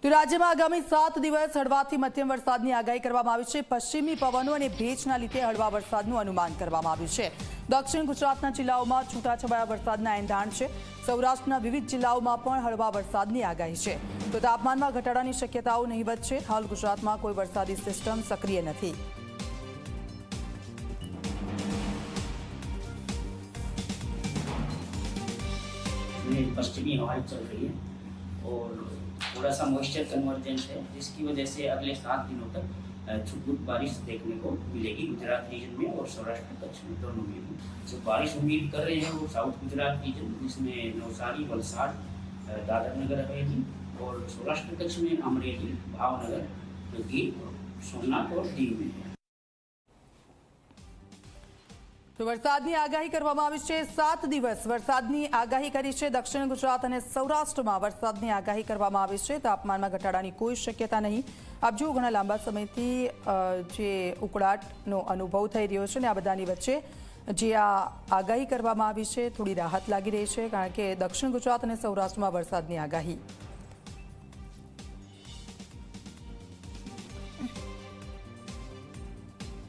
તો રાજ્યમાં આગામી 7 દિવસ હળવાથી મધ્યમ વરસાદની આગાહી કરવામાં આવી છે। પશ્ચિમી પવનો અને ભેજના લીધે હળવા વરસાદનું અનુમાન કરવામાં આવ્યું છે। દક્ષિણ ગુજરાતના જિલ્લાઓમાં છૂટાછવાયા વરસાદના એંધાણ છે। સૌરાષ્ટ્રના વિવિધ જિલ્લાઓમાં પણ હળવા વરસાદની આગાહી છે। તો તાપમાનમાં ઘટાડાની શક્યતાઓ નહીવત છે। હાલ ગુજરાતમાં કોઈ વરસાદી સિસ્ટમ સક્રિય નથી। पश्चिमी हवाएं चल रही है और थोड़ा सा मॉइस्चर कन्वर्जेंस है, जिसकी वजह से अगले 7 दिनों तक छुटपुट बारिश देखने को मिलेगी गुजरात रीजन में और सौराष्ट्र कच्छ में दोनों में भी। जो बारिश उम्मीद कर रहे हैं वो साउथ गुजरात रीजन, जिसमें नवसारी, वलसाड, दादर नगर हवेली और सौराष्ट्र कच्छ में अमरेली, भावनगर, गीर, सोमनाथ और दीव में है। તો વરસાદની આગાહી કરવામાં આવી છે। 7 દિવસ વરસાદની આગાહી કરી છે। દક્ષિણ ગુજરાત અને સૌરાષ્ટ્રમાં વરસાદની આગાહી કરવામાં આવી છે। તાપમાનમાં ઘટાડાની કોઈ શક્યતા નહીં। આપ જુઓ, ઘણા લાંબા સમયથી જે ઉકળાટનો અનુભવ થઈ રહ્યો છે ને આ બધાની વચ્ચે જે આ આગાહી કરવામાં આવી છે થોડી રાહત લાગી રહી છે, કારણ કે દક્ષિણ ગુજરાત અને સૌરાષ્ટ્રમાં વરસાદની આગાહી